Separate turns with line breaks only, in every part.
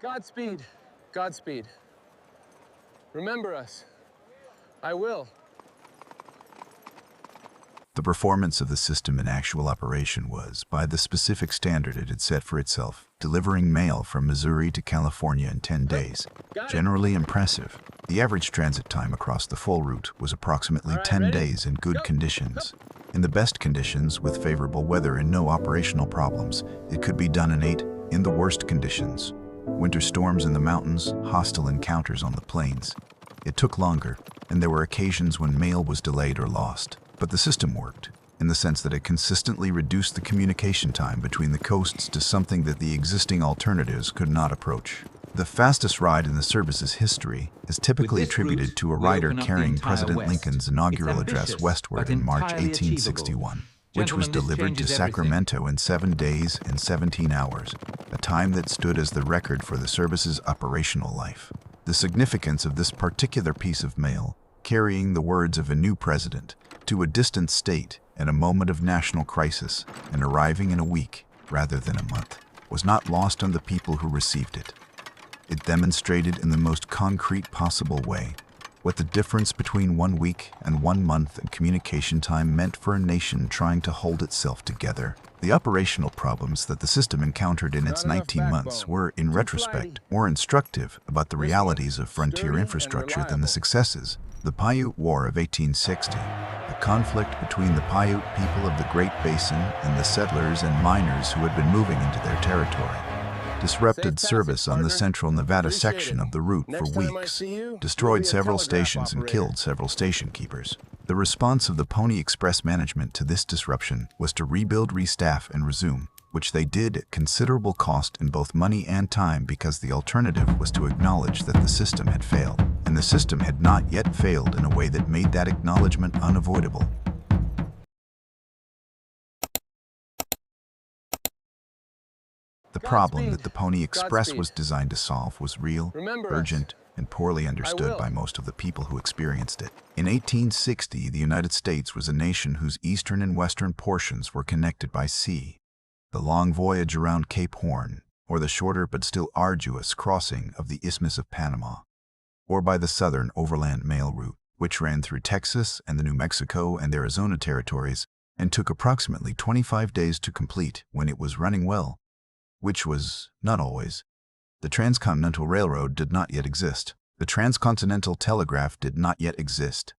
Godspeed. Godspeed. Remember us. I will.
The performance of the system in actual operation was, by the specific standard it had set for itself, delivering mail from Missouri to California in 10 days, generally impressive. The average transit time across the full route was approximately 10 days in good conditions. In the best conditions, with favorable weather and no operational problems, it could be done in 8, in the worst conditions. Winter storms in the mountains, hostile encounters on the plains. It took longer, and there were occasions when mail was delayed or lost. But the system worked, in the sense that it consistently reduced the communication time between the coasts to something that the existing alternatives could not approach. The fastest ride in the service's history is typically attributed to a rider carrying President Lincoln's inaugural address westward in March 1861, which was delivered to Sacramento in 7 days and 17 hours, a time that stood as the record for the service's operational life. The significance of this particular piece of mail, carrying the words of a new president to a distant state at a moment of national crisis and arriving in a week rather than a month, was not lost on the people who received it. It demonstrated in the most concrete possible way what the difference between 1 week and 1 month in communication time meant for a nation trying to hold itself together. The operational problems that the system encountered in its 19 months were, in retrospect, more instructive about the realities of frontier infrastructure than the successes. The Paiute War of 1860, a conflict between the Paiute people of the Great Basin and the settlers and miners who had been moving into their territory, disrupted service on the central Nevada section of the route for weeks, destroyed several stations and killed several station keepers. The response of the Pony Express management to this disruption was to rebuild, restaff, and resume, which they did at considerable cost in both money and time, because the alternative was to acknowledge that the system had failed, and the system had not yet failed in a way that made that acknowledgement unavoidable. The problem that the Pony Express was designed to solve was real, urgent, and poorly understood by most of the people who experienced it. In 1860, the United States was a nation whose eastern and western portions were connected by sea. The long voyage around Cape Horn, or the shorter but still arduous crossing of the Isthmus of Panama, or by the southern overland mail route, which ran through Texas and the New Mexico and Arizona territories and took approximately 25 days to complete when it was running well, which was not always. The Transcontinental Railroad did not yet exist. The Transcontinental Telegraph did not yet exist.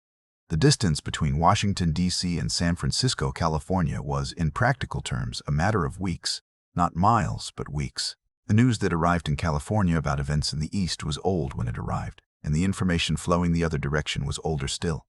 The distance between Washington, D.C. and San Francisco, California was, in practical terms, a matter of weeks, not miles, but weeks. The news that arrived in California about events in the East was old when it arrived, and the information flowing the other direction was older still.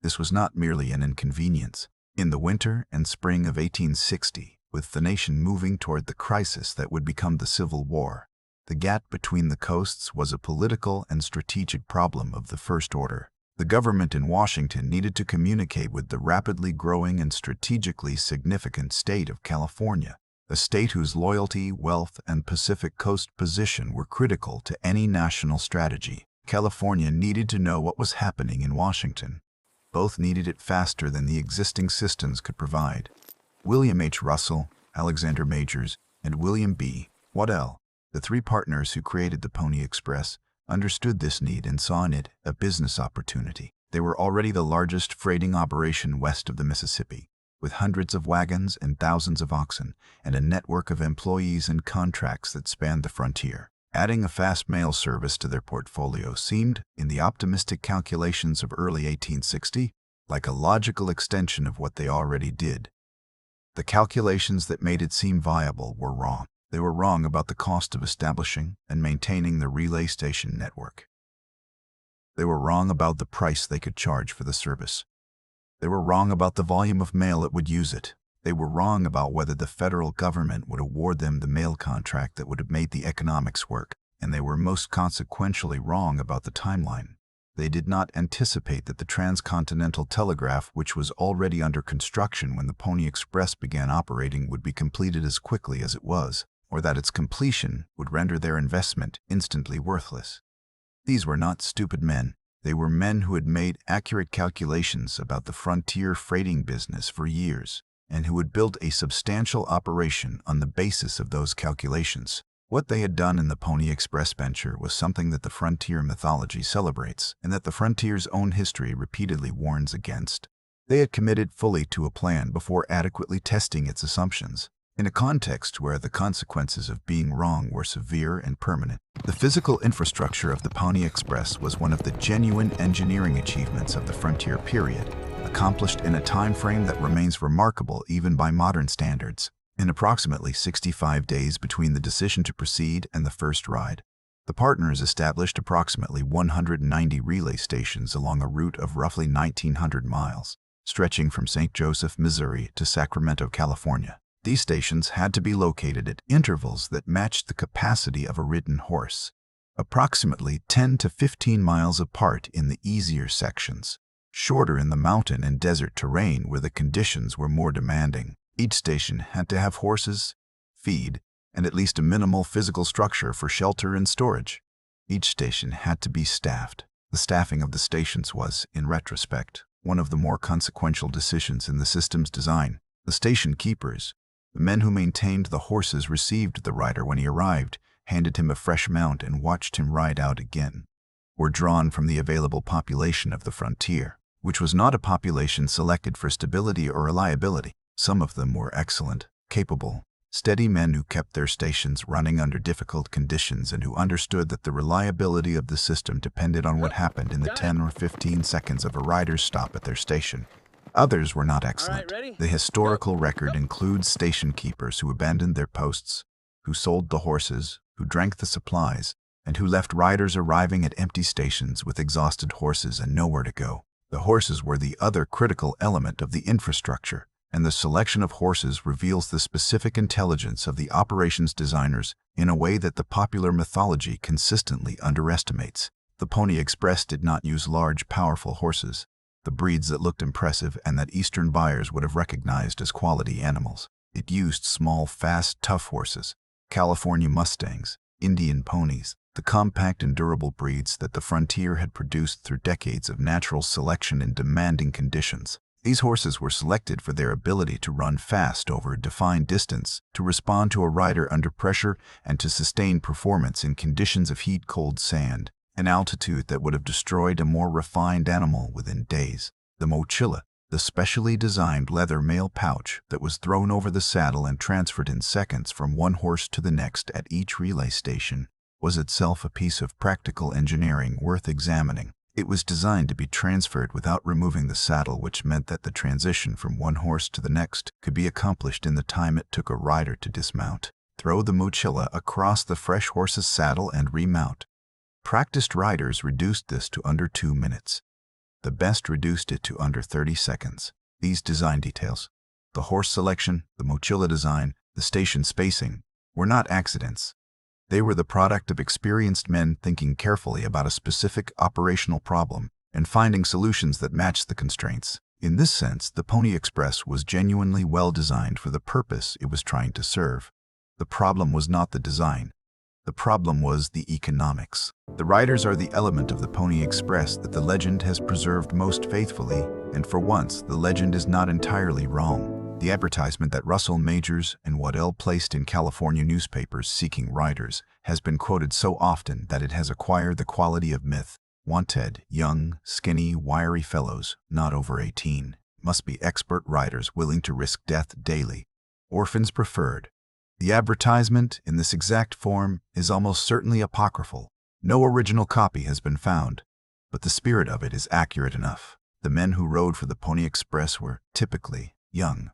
This was not merely an inconvenience. In the winter and spring of 1860, with the nation moving toward the crisis that would become the Civil War, the gap between the coasts was a political and strategic problem of the first order. The government in Washington needed to communicate with the rapidly growing and strategically significant state of California, a state whose loyalty, wealth, and Pacific Coast position were critical to any national strategy. California needed to know what was happening in Washington. Both needed it faster than the existing systems could provide. William H. Russell, Alexander Majors, and William B. Waddell, the 3 partners who created the Pony Express, understood this need and saw in it a business opportunity. They were already the largest freighting operation west of the Mississippi, with hundreds of wagons and thousands of oxen, and a network of employees and contracts that spanned the frontier. Adding a fast mail service to their portfolio seemed, in the optimistic calculations of early 1860, like a logical extension of what they already did. The calculations that made it seem viable were wrong. They were wrong about the cost of establishing and maintaining the relay station network. They were wrong about the price they could charge for the service. They were wrong about the volume of mail it would use it. They were wrong about whether the federal government would award them the mail contract that would have made the economics work, and they were most consequentially wrong about the timeline. They did not anticipate that the Transcontinental Telegraph, which was already under construction when the Pony Express began operating, would be completed as quickly as it was, or that its completion would render their investment instantly worthless. These were not stupid men. They were men who had made accurate calculations about the frontier freighting business for years, and who had built a substantial operation on the basis of those calculations. What they had done in the Pony Express venture was something that the frontier mythology celebrates and that the frontier's own history repeatedly warns against. They had committed fully to a plan before adequately testing its assumptions, in a context where the consequences of being wrong were severe and permanent. The physical infrastructure of the Pony Express was one of the genuine engineering achievements of the frontier period, accomplished in a time frame that remains remarkable even by modern standards. In approximately 65 days between the decision to proceed and the first ride, the partners established approximately 190 relay stations along a route of roughly 1,900 miles, stretching from St. Joseph, Missouri to Sacramento, California. These stations had to be located at intervals that matched the capacity of a ridden horse, approximately 10 to 15 miles apart in the easier sections, shorter in the mountain and desert terrain where the conditions were more demanding. Each station had to have horses, feed, and at least a minimal physical structure for shelter and storage. Each station had to be staffed. The staffing of the stations was, in retrospect, one of the more consequential decisions in the system's design. The station keepers, the men who maintained the horses, received the rider when he arrived, handed him a fresh mount, and watched him ride out again, were drawn from the available population of the frontier, which was not a population selected for stability or reliability. Some of them were excellent, capable, steady men who kept their stations running under difficult conditions and who understood that the reliability of the system depended on what happened in the 10 or 15 seconds of a rider's stop at their station. Others were not excellent. The historical record includes station keepers who abandoned their posts, who sold the horses, who drank the supplies, and who left riders arriving at empty stations with exhausted horses and nowhere to go. The horses were the other critical element of the infrastructure, and the selection of horses reveals the specific intelligence of the operations designers in a way that the popular mythology consistently underestimates. The Pony Express did not use large, powerful horses, the breeds that looked impressive and that Eastern buyers would have recognized as quality animals. It used small, fast, tough horses, California Mustangs, Indian ponies, the compact and durable breeds that the frontier had produced through decades of natural selection in demanding conditions. These horses were selected for their ability to run fast over a defined distance, to respond to a rider under pressure, and to sustain performance in conditions of heat, cold sand, an altitude that would have destroyed a more refined animal within days. The mochila, the specially designed leather mail pouch that was thrown over the saddle and transferred in seconds from one horse to the next at each relay station, was itself a piece of practical engineering worth examining. It was designed to be transferred without removing the saddle, which meant that the transition from one horse to the next could be accomplished in the time it took a rider to dismount, throw the mochila across the fresh horse's saddle, and remount. Practiced riders reduced this to under 2 minutes. The best reduced it to under 30 seconds. These design details, the horse selection, the mochila design, the station spacing, were not accidents. They were the product of experienced men thinking carefully about a specific operational problem and finding solutions that matched the constraints. In this sense, the Pony Express was genuinely well designed for the purpose it was trying to serve. The problem was not the design. The problem was the economics. The riders are the element of the Pony Express that the legend has preserved most faithfully, and for once, the legend is not entirely wrong. The advertisement that Russell Majors and Waddell placed in California newspapers seeking riders has been quoted so often that it has acquired the quality of myth. Wanted, young, skinny, wiry fellows, not over 18, must be expert riders willing to risk death daily. Orphans preferred. The advertisement, in this exact form, is almost certainly apocryphal. No original copy has been found, but the spirit of it is accurate enough. The men who rode for the Pony Express were typically young.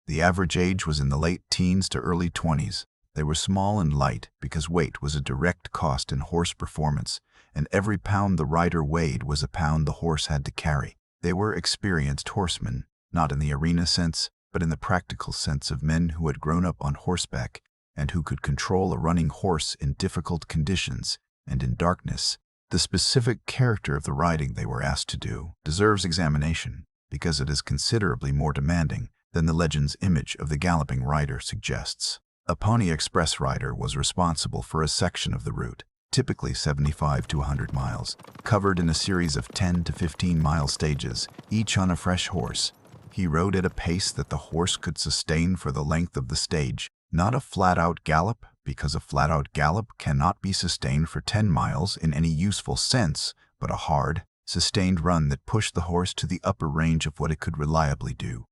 The average age was in the late teens to early 20s. They were small and light because weight was a direct cost in horse performance, and every pound the rider weighed was a pound the horse had to carry. They were experienced horsemen, not in the arena sense, but in the practical sense of men who had grown up on horseback and who could control a running horse in difficult conditions and in darkness. The specific character of the riding they were asked to do deserves examination because it is considerably more demanding than the legend's image of the galloping rider suggests. A Pony Express rider was responsible for a section of the route, typically 75 to 100 miles, covered in a series of 10 to 15-mile stages, each on a fresh horse. He rode at a pace that the horse could sustain for the length of the stage, not a flat-out gallop, because a flat-out gallop cannot be sustained for 10 miles in any useful sense, but a hard, sustained run that pushed the horse to the upper range of what it could reliably do.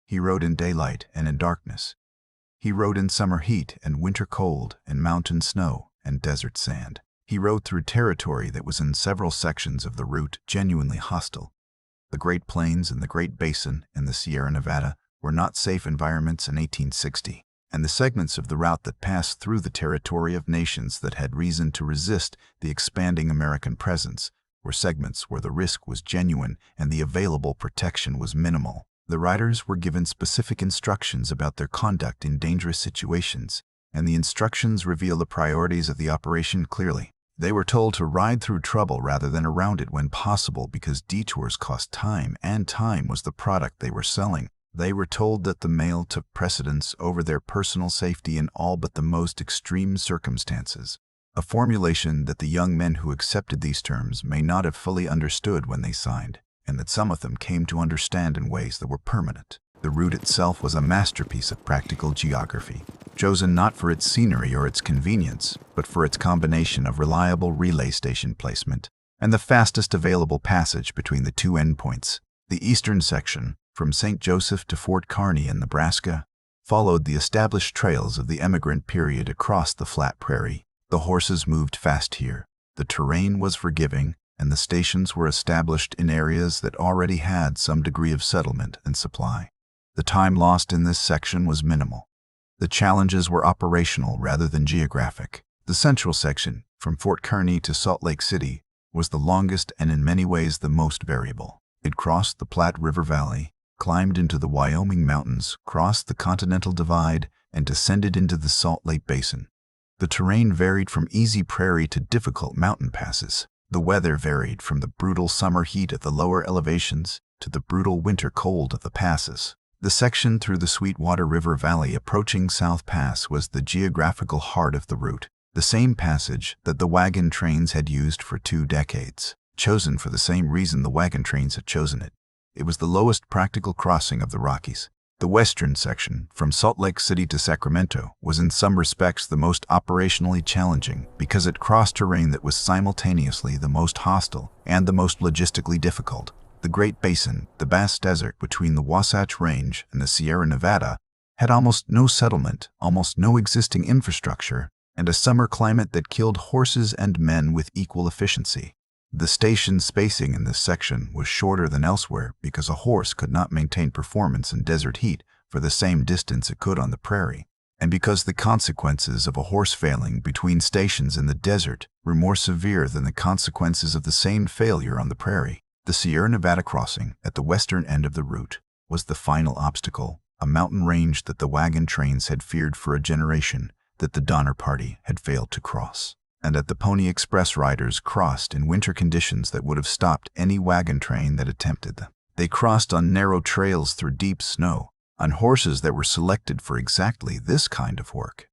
He rode in daylight and in darkness. He rode in summer heat and winter cold and mountain snow and desert sand. He rode through territory that was in several sections of the route genuinely hostile. The Great Plains and the Great Basin and the Sierra Nevada were not safe environments in 1860, and the segments of the route that passed through the territory of nations that had reason to resist the expanding American presence were segments where the risk was genuine and the available protection was minimal. The riders were given specific instructions about their conduct in dangerous situations, and the instructions reveal the priorities of the operation clearly. They were told to ride through trouble rather than around it when possible because detours cost time, and time was the product they were selling. They were told that the mail took precedence over their personal safety in all but the most extreme circumstances, a formulation that the young men who accepted these terms may not have fully understood when they signed, and that some of them came to understand in ways that were permanent. The route itself was a masterpiece of practical geography, chosen not for its scenery or its convenience, but for its combination of reliable relay station placement and the fastest available passage between the two endpoints. The eastern section, from St. Joseph to Fort Kearny in Nebraska, followed the established trails of the emigrant period across the flat prairie. The horses moved fast here, the terrain was forgiving, and the stations were established in areas that already had some degree of settlement and supply. The time lost in this section was minimal. The challenges were operational rather than geographic. The central section, from Fort Kearny to Salt Lake City, was the longest and in many ways the most variable. It crossed the Platte River Valley, climbed into the Wyoming mountains, crossed the Continental Divide, and descended into the Salt Lake Basin. The terrain varied from easy prairie to difficult mountain passes. The weather varied from the brutal summer heat at the lower elevations to the brutal winter cold of the passes. The section through the Sweetwater River Valley approaching South Pass was the geographical heart of the route, the same passage that the wagon trains had used for 2 decades, chosen for the same reason the wagon trains had chosen it. It was the lowest practical crossing of the Rockies. The western section, from Salt Lake City to Sacramento, was in some respects the most operationally challenging because it crossed terrain that was simultaneously the most hostile and the most logistically difficult. The Great Basin, the vast desert between the Wasatch Range and the Sierra Nevada, had almost no settlement, almost no existing infrastructure, and a summer climate that killed horses and men with equal efficiency. The station spacing in this section was shorter than elsewhere because a horse could not maintain performance in desert heat for the same distance it could on the prairie, and because the consequences of a horse failing between stations in the desert were more severe than the consequences of the same failure on the prairie. The Sierra Nevada crossing at the western end of the route was the final obstacle, a mountain range that the wagon trains had feared for a generation that the Donner Party had failed to cross, and that the Pony Express riders crossed in winter conditions that would have stopped any wagon train that attempted them. They crossed on narrow trails through deep snow, on horses that were selected for exactly this kind of work,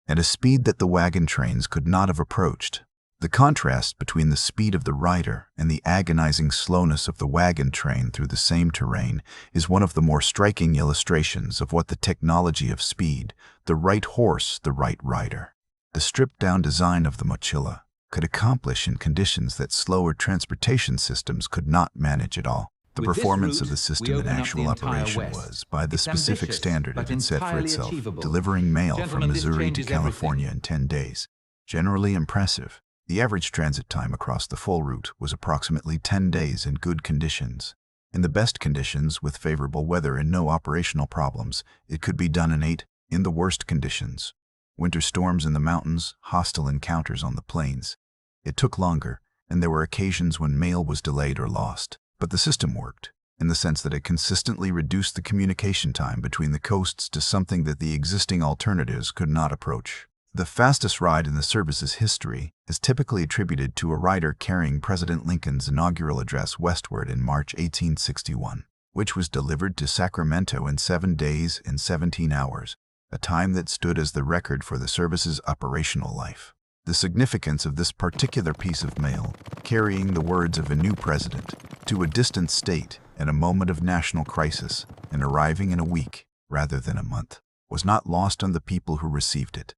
at a speed that the wagon trains could not have approached. The contrast between the speed of the rider and the agonizing slowness of the wagon train through the same terrain is one of the more striking illustrations of what the technology of speed, the right horse, the right rider, the stripped-down design of the mochila, could accomplish in conditions that slower transportation systems could not manage at all. The performance of the system in actual operation was, by the specific standard it had set for itself, delivering mail from Missouri to California in 10 days, generally impressive. The average transit time across the full route was approximately 10 days in good conditions. In the best conditions, with favorable weather and no operational problems, it could be done in 8, in the worst conditions. Winter storms in the mountains, hostile encounters on the plains. It took longer, and there were occasions when mail was delayed or lost. But the system worked, in the sense that it consistently reduced the communication time between the coasts to something that the existing alternatives could not approach. The fastest ride in the service's history is typically attributed to a rider carrying President Lincoln's inaugural address westward in March 1861, which was delivered to Sacramento in 7 days and 17 hours, a time that stood as the record for the service's operational life. The significance of this particular piece of mail, carrying the words of a new president to a distant state at a moment of national crisis and arriving in a week rather than a month, was not lost on the people who received it.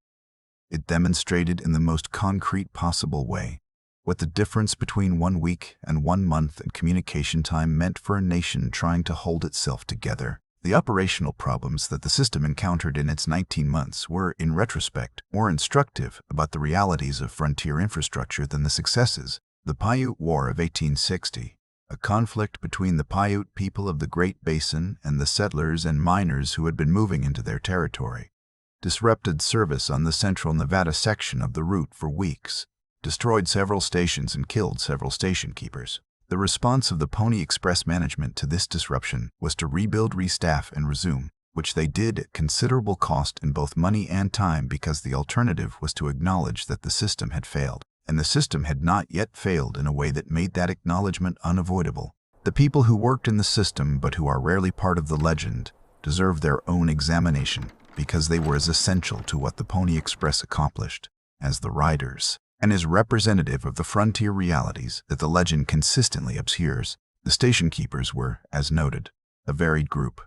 It demonstrated in the most concrete possible way what the difference between 1 week and 1 month in communication time meant for a nation trying to hold itself together. The operational problems that the system encountered in its 19 months were, in retrospect, more instructive about the realities of frontier infrastructure than the successes. The Paiute War of 1860, a conflict between the Paiute people of the Great Basin and the settlers and miners who had been moving into their territory, disrupted service on the central Nevada section of the route for weeks, destroyed several stations and killed several station keepers. The response of the Pony Express management to this disruption was to rebuild, restaff, and resume, which they did at considerable cost in both money and time, because the alternative was to acknowledge that the system had failed. And the system had not yet failed in a way that made that acknowledgement unavoidable. The people who worked in the system but who are rarely part of the legend deserve their own examination, because they were as essential to what the Pony Express accomplished as the riders, and as representative of the frontier realities that the legend consistently obscures. The station keepers were, as noted, a varied group,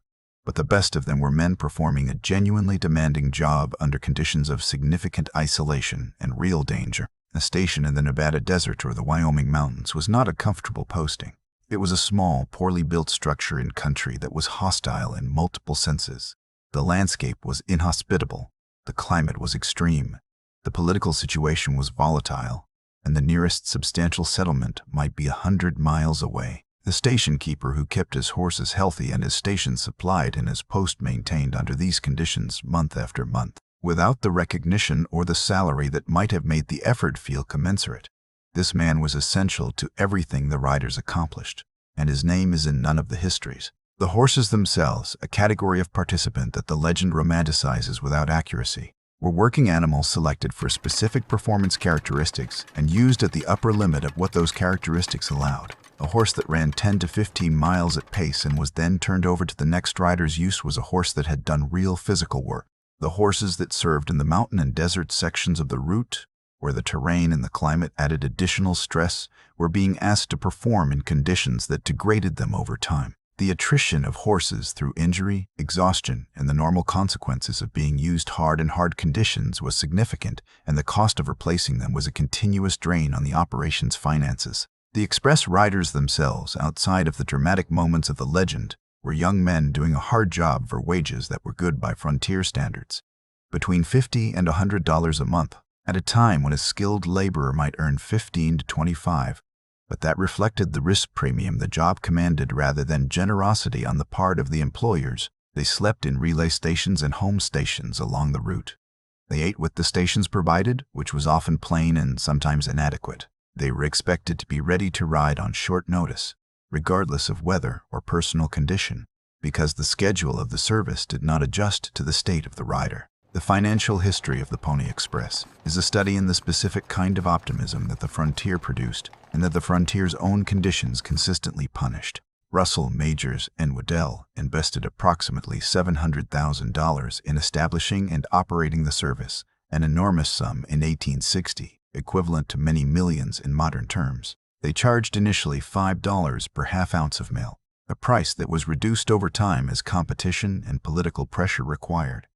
but the best of them were men performing a genuinely demanding job under conditions of significant isolation and real danger. A station in the Nevada desert or the Wyoming mountains was not a comfortable posting. It was a small, poorly built structure in country that was hostile in multiple senses. The landscape was inhospitable, the climate was extreme, the political situation was volatile, and the nearest substantial settlement might be 100 miles away. The station keeper who kept his horses healthy and his station supplied and his post maintained under these conditions month after month, without the recognition or the salary that might have made the effort feel commensurate. This man was essential to everything the riders accomplished, and his name is in none of the histories. The horses themselves, a category of participant that the legend romanticizes without accuracy, were working animals selected for specific performance characteristics and used at the upper limit of what those characteristics allowed. A horse that ran 10 to 15 miles at pace and was then turned over to the next rider's use was a horse that had done real physical work. The horses that served in the mountain and desert sections of the route, where the terrain and the climate added additional stress, were being asked to perform in conditions that degraded them over time. The attrition of horses through injury, exhaustion, and the normal consequences of being used hard in hard conditions was significant, and the cost of replacing them was a continuous drain on the operation's finances. The express riders themselves, outside of the dramatic moments of the legend, were young men doing a hard job for wages that were good by frontier standards, between $50 and $100 a month, at a time when a skilled laborer might earn $15 to $25. But that reflected the risk premium the job commanded rather than generosity on the part of the employers. They slept in relay stations and home stations along the route. They ate what the stations provided, which was often plain and sometimes inadequate. They were expected to be ready to ride on short notice, regardless of weather or personal condition, because the schedule of the service did not adjust to the state of the rider. The financial history of the Pony Express is a study in the specific kind of optimism that the frontier produced and that the frontier's own conditions consistently punished. Russell, Majors, and Waddell invested approximately $700,000 in establishing and operating the service, an enormous sum in 1860, equivalent to many millions in modern terms. They charged initially $5 per half ounce of mail, a price that was reduced over time as competition and political pressure required.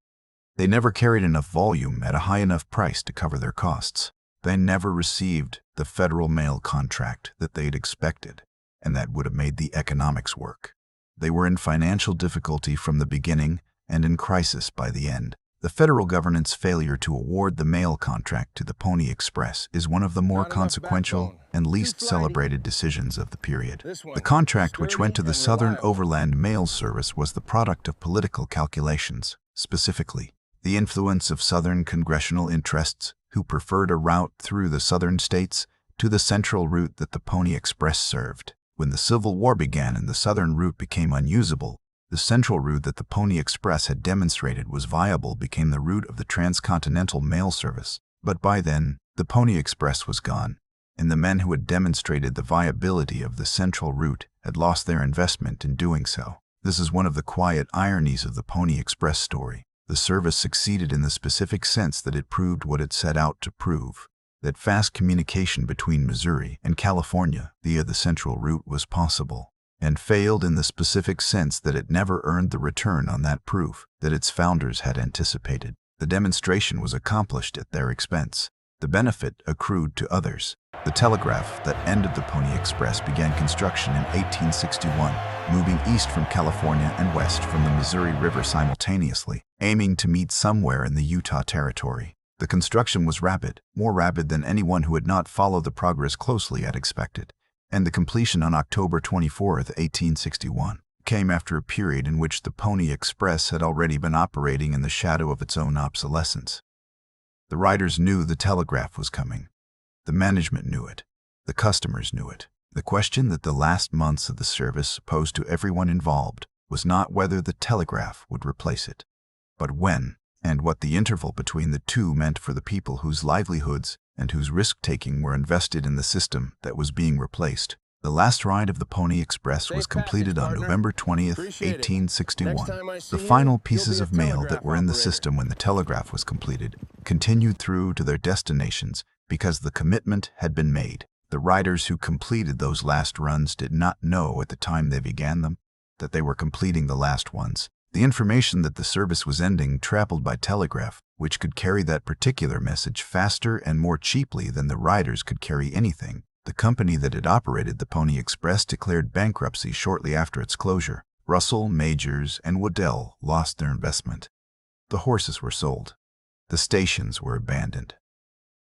They never carried enough volume at a high enough price to cover their costs. They never received the federal mail contract that they'd expected, and that would have made the economics work. They were in financial difficulty from the beginning and in crisis by the end. The federal government's failure to award the mail contract to the Pony Express is one of the more consequential and least celebrated decisions of the period. The contract, which went to the Southern Overland Mail Service, was the product of political calculations, specifically the influence of Southern congressional interests who preferred a route through the southern states to the central route that the Pony Express served. When the Civil War began and the southern route became unusable, the central route that the Pony Express had demonstrated was viable became the route of the transcontinental mail service. But by then, the Pony Express was gone, and the men who had demonstrated the viability of the central route had lost their investment in doing so. This is one of the quiet ironies of the Pony Express story. The service succeeded in the specific sense that it proved what it set out to prove, that fast communication between Missouri and California via the central route was possible, and failed in the specific sense that it never earned the return on that proof that its founders had anticipated. The demonstration was accomplished at their expense. The benefit accrued to others. The telegraph that ended the Pony Express began construction in 1861, moving east from California and west from the Missouri River simultaneously, aiming to meet somewhere in the Utah Territory. The construction was rapid, more rapid than anyone who had not followed the progress closely had expected, and the completion on October 24, 1861, came after a period in which the Pony Express had already been operating in the shadow of its own obsolescence. The riders knew the telegraph was coming. The management knew it. The customers knew it. The question that the last months of the service posed to everyone involved was not whether the telegraph would replace it, but when, and what the interval between the two meant for the people whose livelihoods and whose risk-taking were invested in the system that was being replaced. The last ride of the Pony Express was completed on November 20th, 1861. The final pieces of mail that were in the system when the telegraph was completed continued through to their destinations because the commitment had been made. The riders who completed those last runs did not know at the time they began them that they were completing the last ones. The information that the service was ending traveled by telegraph, which could carry that particular message faster and more cheaply than the riders could carry anything. The company that had operated the Pony Express declared bankruptcy shortly after its closure. Russell, Majors, and Waddell lost their investment. The horses were sold. The stations were abandoned.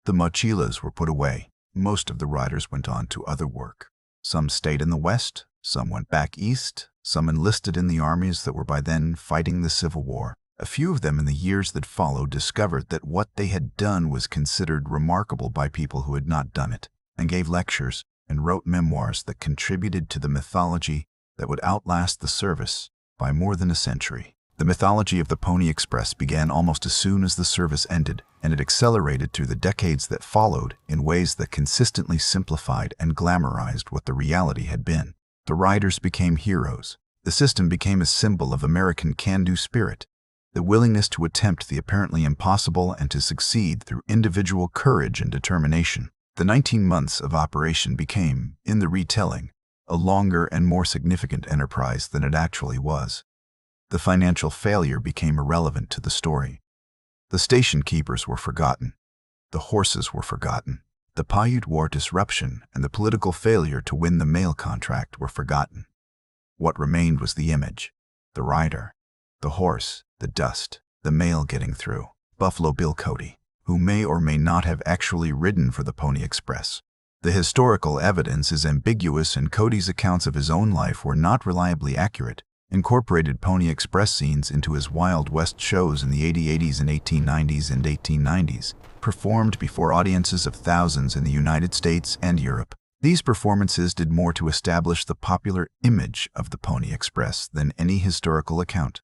The mochilas were put away. Most of the riders went on to other work. Some stayed in the West, some went back east, some enlisted in the armies that were by then fighting the Civil War. A few of them in the years that followed discovered that what they had done was considered remarkable by people who had not done it, and gave lectures and wrote memoirs that contributed to the mythology that would outlast the service by more than a century. The mythology of the Pony Express began almost as soon as the service ended, and it accelerated through the decades that followed in ways that consistently simplified and glamorized what the reality had been. The riders became heroes. The system became a symbol of American can-do spirit, the willingness to attempt the apparently impossible and to succeed through individual courage and determination. The 19 months of operation became, in the retelling, a longer and more significant enterprise than it actually was. The financial failure became irrelevant to the story. The station keepers were forgotten. The horses were forgotten. The Paiute War disruption and the political failure to win the mail contract were forgotten. What remained was the image, the rider, the horse, the dust, the mail getting through. Buffalo Bill Cody, who may or may not have actually ridden for the Pony Express. The historical evidence is ambiguous, and Cody's accounts of his own life were not reliably accurate. Incorporated Pony Express scenes into his Wild West shows in the 80s and 1890s and 1890s, performed before audiences of thousands in the United States and Europe. These performances did more to establish the popular image of the Pony Express than any historical account,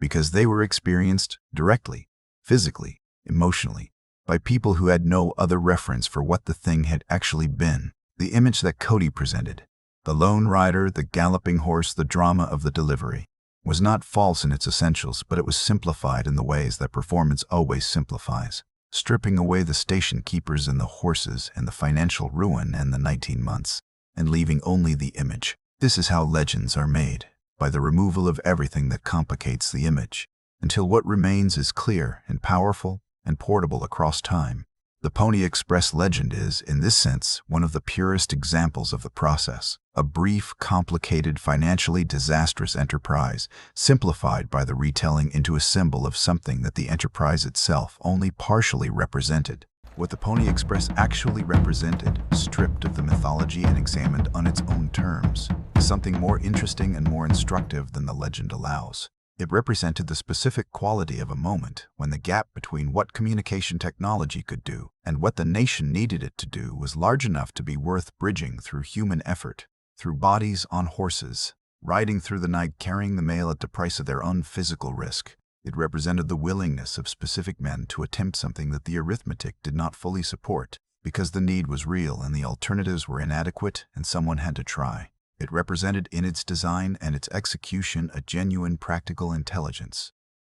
because they were experienced directly, physically, emotionally, by people who had no other reference for what the thing had actually been. The image that Cody presented, the lone rider, the galloping horse, the drama of the delivery, was not false in its essentials, but it was simplified in the ways that performance always simplifies, stripping away the station keepers and the horses and the financial ruin and the 19 months, and leaving only the image. This is how legends are made, by the removal of everything that complicates the image, until what remains is clear and powerful and portable across time. The Pony Express legend is, in this sense, one of the purest examples of the process. A brief, complicated, financially disastrous enterprise, simplified by the retelling into a symbol of something that the enterprise itself only partially represented. What the Pony Express actually represented, stripped of the mythology and examined on its own terms, is something more interesting and more instructive than the legend allows. It represented the specific quality of a moment when the gap between what communication technology could do and what the nation needed it to do was large enough to be worth bridging through human effort, through bodies on horses, riding through the night carrying the mail at the price of their own physical risk. It represented the willingness of specific men to attempt something that the arithmetic did not fully support, because the need was real and the alternatives were inadequate and someone had to try. It represented in its design and its execution a genuine practical intelligence.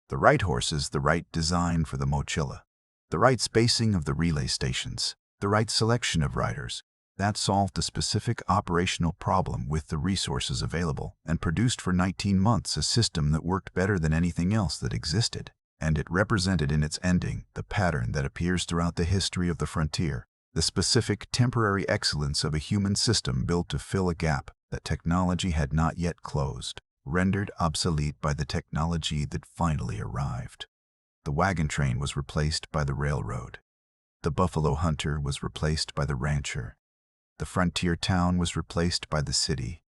The right horses, the right design for the mochila, the right spacing of the relay stations, the right selection of riders. That solved a specific operational problem with the resources available and produced for 19 months a system that worked better than anything else that existed. and it represented in its ending the pattern that appears throughout the history of the frontier, the specific temporary excellence of a human system built to fill a gap that technology had not yet closed, rendered obsolete by the technology that finally arrived. The wagon train was replaced by the railroad. The buffalo hunter was replaced by the rancher. The frontier town was replaced by the city.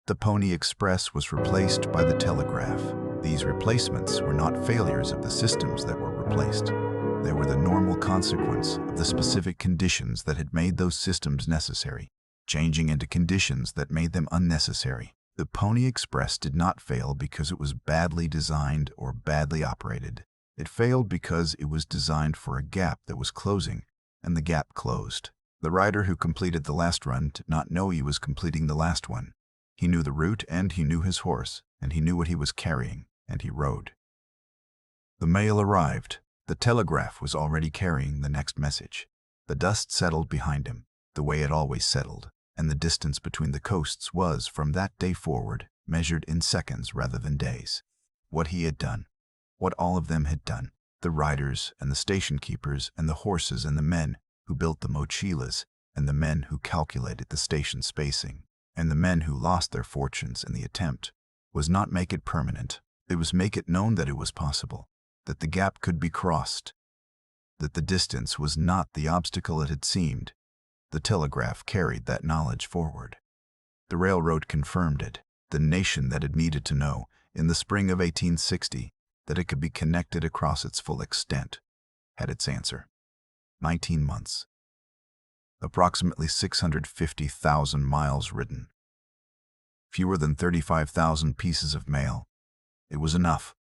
The Pony Express was replaced by the telegraph. These replacements were not failures of the systems that were replaced. They were the normal consequence of the specific conditions that had made those systems necessary, changing into conditions that made them unnecessary. The Pony Express did not fail because it was badly designed or badly operated. It failed because it was designed for a gap that was closing, and the gap closed. The rider who completed the last run did not know he was completing the last one. He knew the route, and he knew his horse, and he knew what he was carrying, and he rode. The mail arrived. The telegraph was already carrying the next message. The dust settled behind him, the way it always settled, and the distance between the coasts was, from that day forward, measured in seconds rather than days. What he had done, what all of them had done, the riders and the station keepers and the horses and the men who built the mochilas and the men who calculated the station spacing and the men who lost their fortunes in the attempt, was not make it permanent. It was make it known that it was possible, that the gap could be crossed, that the distance was not the obstacle it had seemed. The telegraph carried that knowledge forward. The railroad confirmed it. The nation that had needed to know, in the spring of 1860, that it could be connected across its full extent, had its answer. 19 months. Approximately 650,000 miles ridden. Fewer than 35,000 pieces of mail. It was enough.